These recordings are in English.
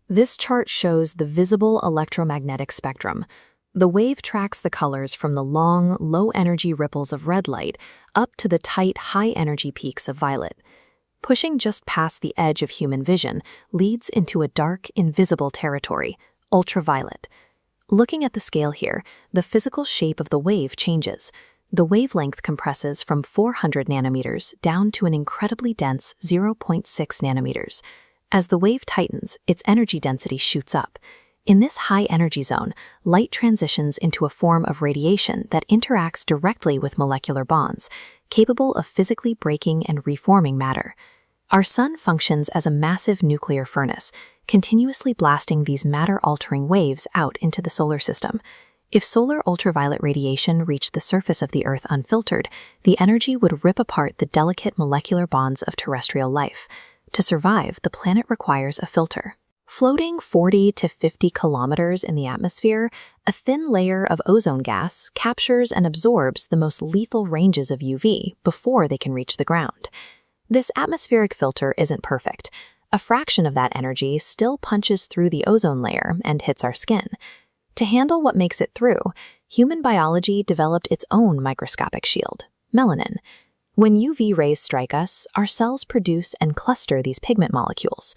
This chart shows the visible electromagnetic spectrum. The wave tracks the colors from the long, low-energy ripples of red light up to the tight, high-energy peaks of violet. Pushing just past the edge of human vision leads into a dark, invisible territory, ultraviolet. Looking at the scale here, the physical shape of the wave changes. The wavelength compresses from 400 nanometers down to an incredibly dense 0.6 nanometers. As the wave tightens, its energy density shoots up. In this high-energy zone, light transitions into a form of radiation that interacts directly with molecular bonds, capable of physically breaking and reforming matter. Our sun functions as a massive nuclear furnace, continuously blasting these matter-altering waves out into the solar system. If solar ultraviolet radiation reached the surface of the Earth unfiltered, the energy would rip apart the delicate molecular bonds of terrestrial life. To survive, the planet requires a filter. Floating 40 to 50 kilometers in the atmosphere, a thin layer of ozone gas captures and absorbs the most lethal ranges of UV before they can reach the ground. This atmospheric filter isn't perfect. A fraction of that energy still punches through the ozone layer and hits our skin. To handle what makes it through, human biology developed its own microscopic shield, melanin. When UV rays strike us, our cells produce and cluster these pigment molecules.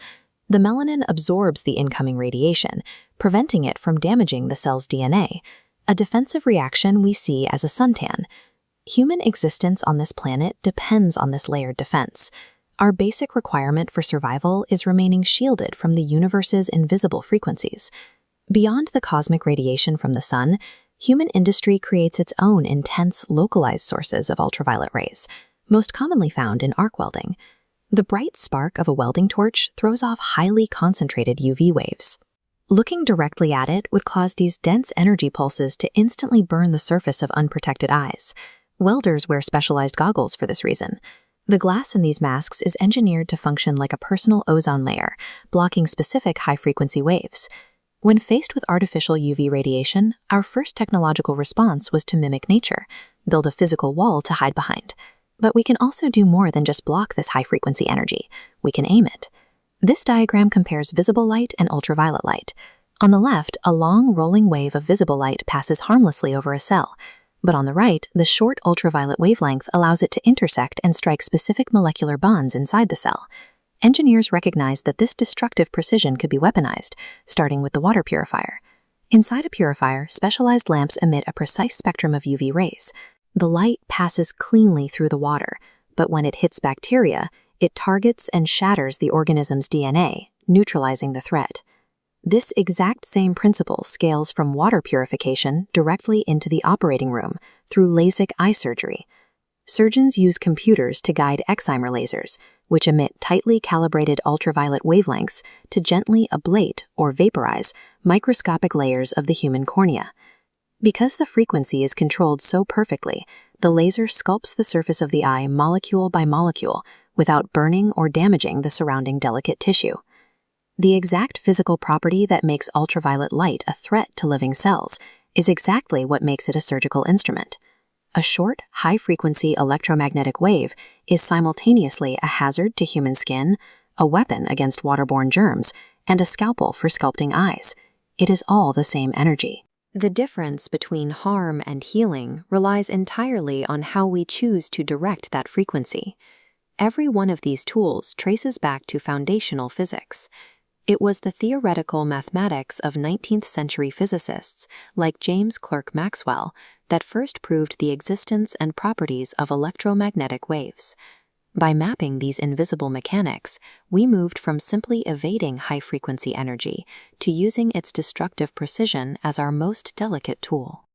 The melanin absorbs the incoming radiation, preventing it from damaging the cell's DNA, a defensive reaction we see as a suntan. Human existence on this planet depends on this layered defense. Our basic requirement for survival is remaining shielded from the universe's invisible frequencies. Beyond the cosmic radiation from the sun, human industry creates its own intense, localized sources of ultraviolet rays, most commonly found in arc welding. The bright spark of a welding torch throws off highly concentrated UV waves. Looking directly at it would cause these dense energy pulses to instantly burn the surface of unprotected eyes. Welders wear specialized goggles for this reason. The glass in these masks is engineered to function like a personal ozone layer, blocking specific high-frequency waves. When faced with artificial UV radiation, our first technological response was to mimic nature, build a physical wall to hide behind. But we can also do more than just block this high-frequency energy. We can aim it. This diagram compares visible light and ultraviolet light. On the left, a long, rolling wave of visible light passes harmlessly over a cell. But on the right, the short ultraviolet wavelength allows it to intersect and strike specific molecular bonds inside the cell. Engineers recognized that this destructive precision could be weaponized, starting with the water purifier. Inside a purifier, specialized lamps emit a precise spectrum of UV rays. The light passes cleanly through the water, but when it hits bacteria, it targets and shatters the organism's DNA, neutralizing the threat. This exact same principle scales from water purification directly into the operating room through LASIK eye surgery. Surgeons use computers to guide excimer lasers, which emit tightly calibrated ultraviolet wavelengths to gently ablate or vaporize microscopic layers of the human cornea. Because the frequency is controlled so perfectly, the laser sculpts the surface of the eye molecule by molecule without burning or damaging the surrounding delicate tissue. The exact physical property that makes ultraviolet light a threat to living cells is exactly what makes it a surgical instrument. A short, high-frequency electromagnetic wave is simultaneously a hazard to human skin, a weapon against waterborne germs, and a scalpel for sculpting eyes. It is all the same energy. The difference between harm and healing relies entirely on how we choose to direct that frequency. Every one of these tools traces back to foundational physics. It was the theoretical mathematics of 19th century physicists like James Clerk Maxwell that first proved the existence and properties of electromagnetic waves. By mapping these invisible mechanics, we moved from simply evading high-frequency energy to using its destructive precision as our most delicate tool.